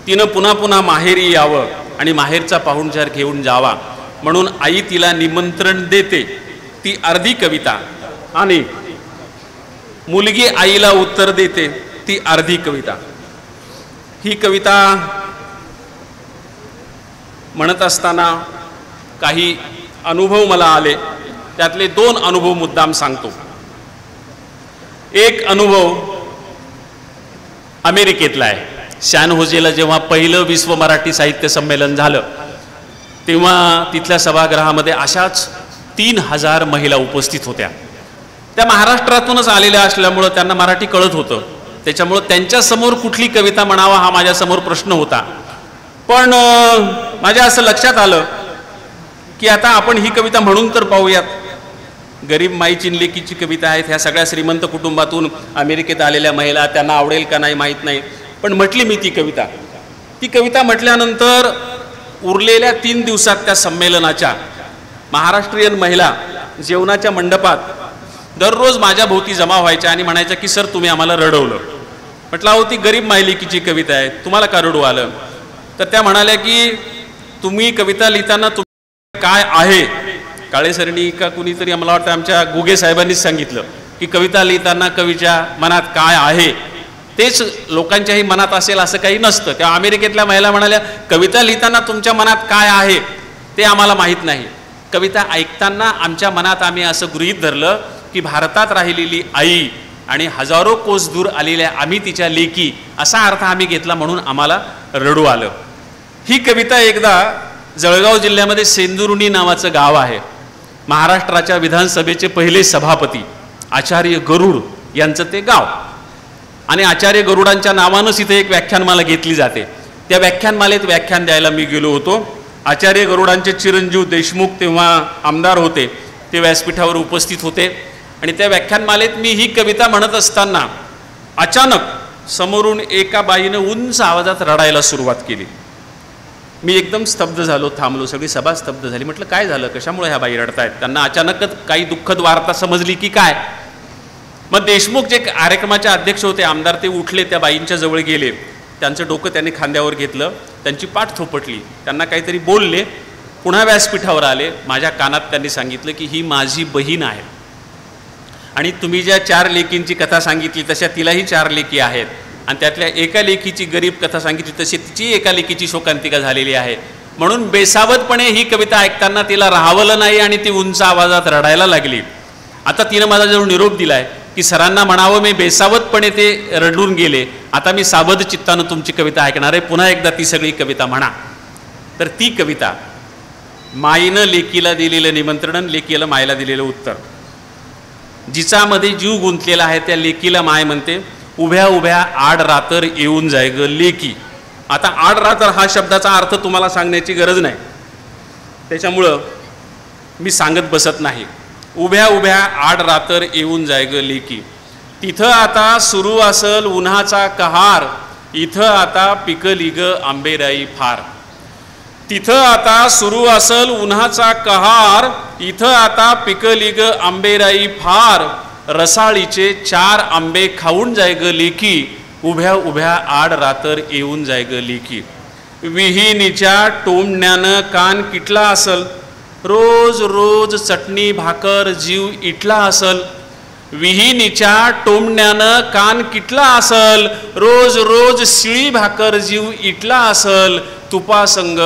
तिनं पुन्हा पुन्हा माहेरी यावं आणि माहेरचा पाहुणचार घेऊन जावा म्हणून आई तिला निमंत्रण देते. ती अर्धी कविता. आणि मुलगी आईला उत्तर देते, ती अर्धी कविता. ही कविता म्हणत असताना काही अनुभव मला आले, त्यातले 2 अनुभव मुद्दाम सांगतो. एक अनुभव अमेरिकेतला आहे. सॅन होजेला जेव्हा पहिलं विश्व मराठी साहित्य संमेलन झालं तेव्हा तिथल्या सभागृहामध्ये अशाच 3000 महिला उपस्थित होत्या. त्या महाराष्ट्रातूनच आलेल्या असल्यामुळं त्यांना मराठी कळत होतं, त्याच्यामुळं त्यांच्यासमोर कुठली कविता म्हणावा हा माझ्यासमोर प्रश्न होता. पण माझ्या असं लक्षात आलं की आता आपण ही कविता म्हणून तर पाहूयात. गरीब माई चिनलेकीची कविता आहे. ह्या सगळ्या श्रीमंत कुटुंबातून अमेरिकेत आलेल्या महिला, त्यांना आवडेल का नाही माहीत नाही, पण म्हटली मी ती कविता. ती कविता म्हटल्यानंतर उरलेल्या 3 दिवसात त्या संमेलनाच्या महाराष्ट्रीयन महिला जेवणाच्या मंडपात दररोज माझ्या भोवती जमा व्हायच्या आणि म्हणायच्या की सर तुम्ही आम्हाला रडवलं. म्हटलं अहो ती गरीब मायलेकीची कविता आहे, तुम्हाला का रडू आलं? तर त्या म्हणाल्या की तुम्ही कविता लिहिताना काय आहे, काळेसरणी का कुणीतरी मला वाटतं आमच्या गुगे साहेबांनीच सांगितलं की कविता लिहिताना कवीच्या मनात काय आहे तेच लोकांच्याही मनात असेल असं काही नसतं. त्या अमेरिकेतल्या महिला म्हणाल्या कविता लिहिताना तुमच्या मनात काय आहे ते आम्हाला माहीत नाही. कविता ऐकताना आमच्या मनात आम्ही असं गृहीत धरलं की भारतात राहिलेली आई आणि हजारो कोस दूर आलेल्या आम्ही तिच्या लेकी असा अर्थ आम्ही घेतला म्हणून आम्हाला रडू आलं. ही कविता एकदा जळगाव जिल्ह्यामध्ये सेंदुर्णी नावाचं गाव आहे. महाराष्ट्राच्या विधानसभेचे पहिले सभापती आचार्य गरुड यांचं ते गाव. आणि आचार्य गरुडांच्या नावानंच इथे एक व्याख्यानमाला घेतली जाते. त्या व्याख्यानमालेत व्याख्यान द्यायला मी गेलो होतो. आचार्य गरुडांचे चिरंजीव देशमुख तेव्हा आमदार होते, ते व्यासपीठावर उपस्थित होते. आणि त्या व्याख्यानमालेत मी ही कविता म्हणत असताना अचानक समोरून एका बाईनं उंच आवाजात रडायला सुरुवात केली. मी एकदम स्तब्ध झालो, थांबलो, सगळी सभा स्तब्ध झाली. म्हटलं काय झालं, कशामुळे ह्या बाई रडतायत? त्यांना अचानकच काही दुःखद वार्ता समजली की काय. मग देशमुख जे कार्यक्रमाचे अध्यक्ष होते आमदार, ते उठले, त्या बाईंच्या जवळ गेले, त्यांचं डोकं त्यांनी खांद्यावर घेतलं, त्यांची पाठ थोपटली, त्यांना काहीतरी बोलले, पुन्हा व्यासपीठावर आले. माझ्या कानात त्यांनी सांगितलं की ही माझी बहीण आहे आणि तुम्ही ज्या 4 लेकींची कथा सांगितली तशा तिलाही 4 लेकी आहेत. आणि त्यातल्या एका लेखीची गरीब कथा सांगितली तशी तिची एका लेखीची शोकांतिका झालेली आहे. म्हणून बेसावतपणे ही कविता ऐकताना तिला राहावलं नाही आणि ती उंच आवाजात रडायला लागली. आता तिनं माझा जरूर निरोप दिलाय की सरांना म्हणावं मी बेसावतपणे ते रडून गेले, आता मी सावध चित्तानं तुमची कविता ऐकणार आहे, पुन्हा एकदा ती सगळी कविता म्हणा. तर ती कविता माईनं लेकीला दिलेलं निमंत्रण, लेकीला मायला दिलेलं उत्तर, जिचामध्ये जीव गुंतलेला आहे त्या लेकीला माय म्हणते, उभ्या उभ्या आड रातर येऊन जाय ग लेकी. आता आड रातर हा शब्दाचा अर्थ तुम्हाला सांगण्याची गरज नाही, त्याच्यामुळं मी सांगत बसत नाही. उभ्या उभ्या आड रातर येऊन जाय ग लेकी. तिथं आता सुरू असल उन्हाचा कहार, इथं आता पिकली ग आंबेराई फार. तिथं आता सुरू असल उन्हाचा कहार, इथं आता पिकली ग आंबेराई फार. रसाळीचे 4 आंबे खाऊन जाय ग लेकी, उभ्या उभ्या आड रातर येऊन जाय ग लेकी. विहिनीच्या टोमण्यानं कान किटला असल, रोज रोज चटणी भाकर जीव इटला असल. विहिनीच्या टोमण्यानं कान किटला असल, रोज रोज शिळी भाकर जीव इटला असल. तुपासंग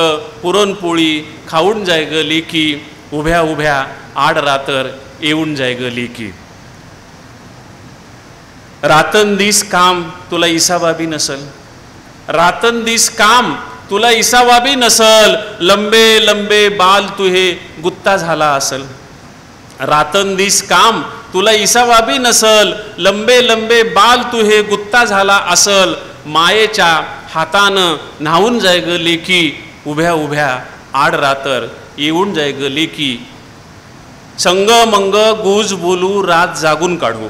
पुरणपोळी खाऊन जाय ग लेकी, उभ्या उभ्या आड रातर येऊन जाय ग लेकी. रातंदिस काम तुला इसाबाबी नसल, रातंदिस काम तुला इसाबाबी नसल. लंबे लंबे बाल तुहे गुत्ता झाला असल. रातंदिस काम तुला इसाबाबी नसल, लंबे लंबे बाल तुहे गुत्ता झाला असल. मायेच्या हातानं न्हावून जाय ग लेकी, उभ्या उभ्या आड रातर येऊन जाय ग लेकी. संग मंग गुज बोलू रात जागून काढू,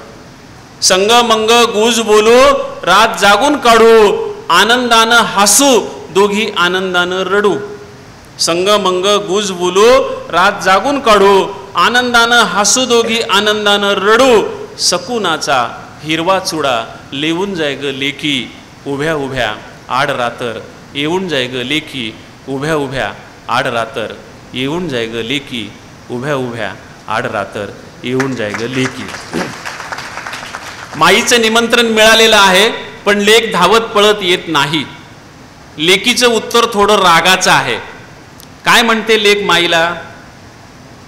संग मंग गुज बोलू रात जागून काढू. आनंदानं हसू दोघी आनंदानं रडू. संग मंग गुज बोलू रात जागून काढू, आनंदानं हसू दोघी आनंदानं रडू. सकुनाचा हिरवा चुडा लेवून जाय ग लेकी, उभ्या उभ्या आड रातर येऊन जाय ग लेकी, उभ्या उभ्या आड रातर येऊन जाय ग लेकी, उभ्या उभ्या आड रातर येऊन जाय ग लेकी. माईचं निमंत्रण मिळालेलं आहे, पण लेक धावत पळत येत नाही. लेकीचं उत्तर थोडं रागाचं आहे. काय म्हणते लेक माईला,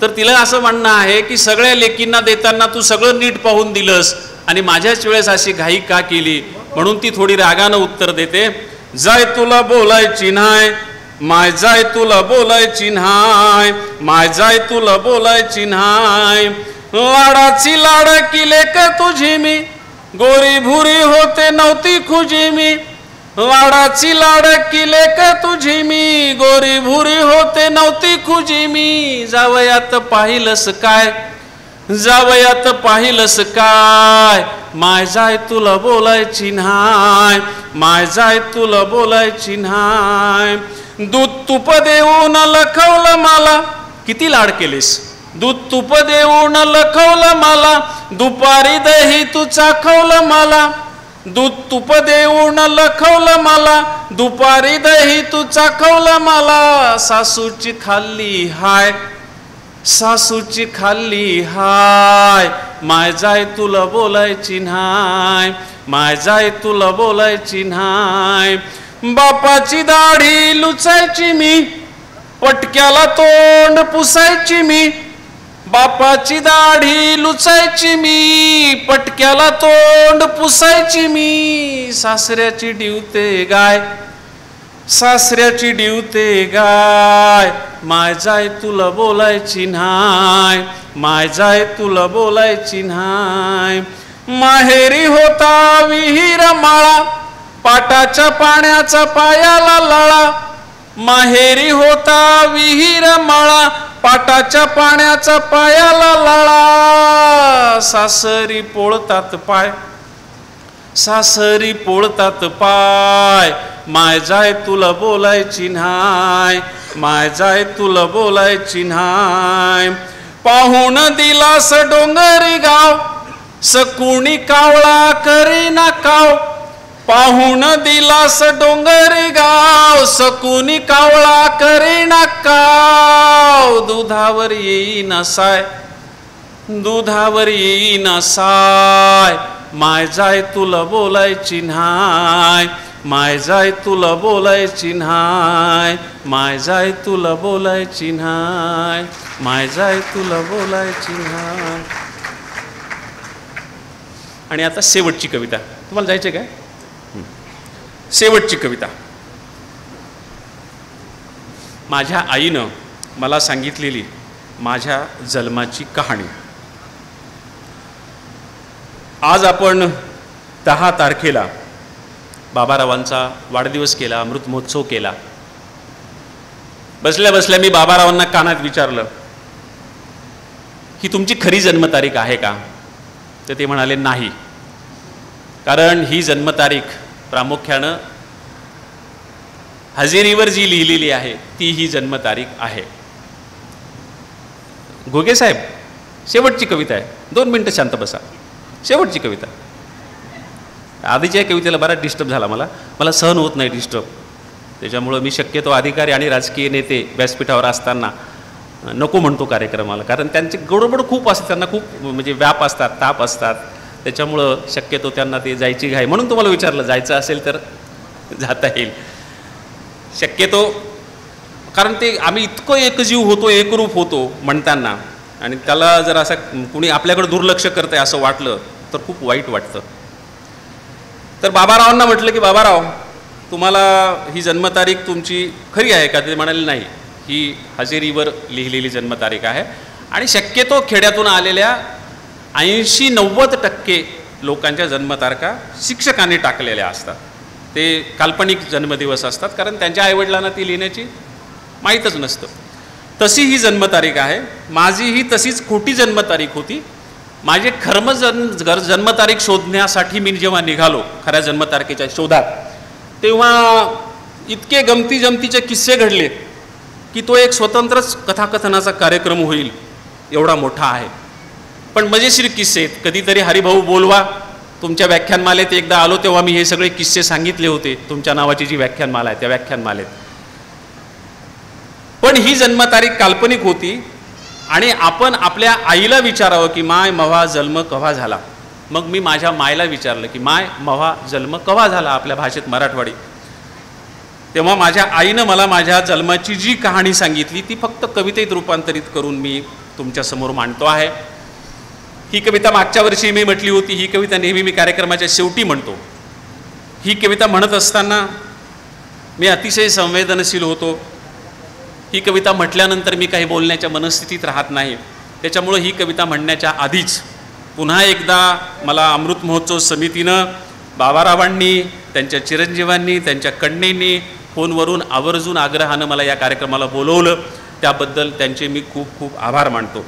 तर तिला असं म्हणणं आहे की सगळ्या लेकींना देताना तू सगळं नीट पाहून दिलंस आणि माझ्याच वेळेस अशी घाई का केली. म्हणून ती थोडी रागानं उत्तर देते, जाय तुला बोलायची नाय माय, जाय तुला बोलायची नाय माय, जाय तुला बोलायची नाय. लाडाची लाडकी लेक तुझी मी, गोरी भुरी होते नव्हती खुजी मी. लाडाची लाडकी लेक तुझी मी, गोरी भुरी होते नव्हती खुजी मी. जावयात पाहिलंस काय, जावयात पाहिलंस काय, माय जाय तुला बोलायची नाय माय, जाय तुला बोलायची नाय. दूध तुप देऊन लखवलं मला, किती लाड केलेस. दूध तुप देऊन लखवलं मला, दुपारी दही तू चाखवलं मला. दूध तुप देऊन लखवलं मला, दुपारी दही तू चाखवलं मला. सासूची खाल्ली हाय, सासूची खाल्ली हाय, माय जाय तुला बोलायची नाय माय, जाय तुला बोलायची नाय. बापाची दाढी लुचायची मी, पटक्याला तोंड पुसायची मी. बापाची दाढी लुचायची मी, पटक्याला तोंड पुसायची मी. सासऱ्याची डिवते गाय, सासऱ्याची डिवते गाय, माय जाय तुला बोलायची नाय माय, जाय तुला बोलायची नाय. माहेरी होता विहीर माळा, पाटाच्या पाण्याचा पायाला लळा. माहेरी होता विहीर माळा, पाटाच्या पाण्याचा पायाला लळा. सासरी पोळतात पाय, सासरी पोळतात पाय, माय जाय तुला बोलायची नाय माय, जाय तुला बोलायची नाय. पाहून दिलास डोंगरी गाव, सकुणी कावळा करीना काव. पाहून दिलास डोंगरी गाव, सकुनी कावळा करीना काव. दुधावर येईना साय, दुधावर येईना साय, माय जाय तुला बोलायची न्हाय, माय जाय तुला बोलायची न्हाय, माय जाय तुला बोलायची न्हाय, माय जाय तुला बोलायची न्हाय. आणि आता शेवटची कविता. तुम्हाला जायचे काय? शेवटची कविता. माझ्या आईनं मला सांगितलेली माझ्या जन्माची कहाणी. आज आपण 10 तारखेला बाबारावांचा वाढदिवस केला, अमृत महोत्सव केला. बसल्या बसल्या मी बाबारावांना कानात विचारलं ही तुमची खरी जन्मतारीख आहे का? तर ते म्हणाले नाही, कारण ही जन्मतारीख प्रामुख्यानं हजेरीवर जी लिहिलेली आहे ती ही जन्मतारीख आहे. घोगे साहेब, शेवटची कविता आहे, 2 मिनिटं शांत बसा. शेवटची कविता. आधीच्या कवितेला बराच डिस्टर्ब झाला, मला सहन होत नाही डिस्टर्ब. त्याच्यामुळं मी शक्यतो अधिकारी आणि राजकीय नेते व्यासपीठावर असताना नको म्हणतो कार्यक्रमाला, कारण त्यांची गडबड खूप असते, त्यांना खूप म्हणजे व्याप असतात, ताप असतात. त्याच्यामुळं शक्यतो त्यांना ते जायची घाई. म्हणून तुम्हाला विचारलं, जायचं असेल तर जाता येईल शक्यतो, कारण ते आम्ही इतकं एकजीव होतो, एकरूप होतो म्हणताना, आणि त्याला जर असं कुणी आपल्याकडे दुर्लक्ष करतंय असं वाटलं तर खूप वाईट वाटतं. तर बाबारावांना म्हटलं की बाबाराव, तुम्हाला ही जन्मतारीख तुमची खरी आहे का? ते म्हणाले नाही, ही हजेरीवर लिहिलेली जन्मतारीख आहे. आणि शक्यतो खेड्यातून आलेल्या 80-90% लोकांच्या जन्मतारखा शिक्षकांनी टाकलेल्या असतात. ते काल्पनिक जन्मदिवस असतात, कारण त्यांच्या आईवडिलांना ती लिहिण्याची माहीतच नसतं. तशी ही जन्मतारीख आहे. माझी ही तशीच खोटी जन्मतारीख होती. माझे जन्मतारीख शोधण्यासाठी मी जेव्हा निघालो खऱ्या जन्मतारखेच्या शोधात, तेव्हा इतके गमती जमतीचे किस्से घडले की तो एक स्वतंत्रच कथाकथनाचा कार्यक्रम होईल एवढा मोठा आहे. पण मजेशीर किस्से आहेत. कधीतरी हरिभाऊ बोलवा तुमच्या व्याख्यानमालेत एकदा आलो तेव्हा मी हे सगळे किस्से सांगितले होते, तुमच्या नावाची जी व्याख्यानमाला आहे त्या व्याख्यानमालेत. पण ही जन्मतारीख काल्पनिक होती. आणि आपण आपल्या आईला विचारावं की माय मव्हा जन्म कव्हा झाला. मग मी माझ्या मायला विचारलं की माय मव्हा जन्म कव्हा झाला, आपल्या भाषेत मराठवाडी. तेव्हा माझ्या आईनं मला माझ्या जन्माची जी कहाणी सांगितली ती फक्त कवितेत रूपांतरित करून मी तुमच्यासमोर मांडतो आहे. ही कविता मागच्या वर्षी मी म्हटली होती. ही कविता नेहमी मी कार्यक्रमाच्या शेवटी म्हणतो. ही कविता म्हणत असताना मी अतिशय संवेदनशील होतो. ही कविता म्हटल्यानंतर मी काही बोलण्याच्या मनस्थितीत राहत नाही. त्याच्यामुळं ही कविता म्हणण्याच्या आधीच पुन्हा एकदा मला अमृत महोत्सव समितीनं, बाबारावांनी, त्यांच्या चिरंजीवांनी, त्यांच्या कन्येंनी फोनवरून आवर्जून आग्रहानं मला या कार्यक्रमाला बोलवलं. त्याबद्दल त्यांचे मी खूप खूप आभार मानतो.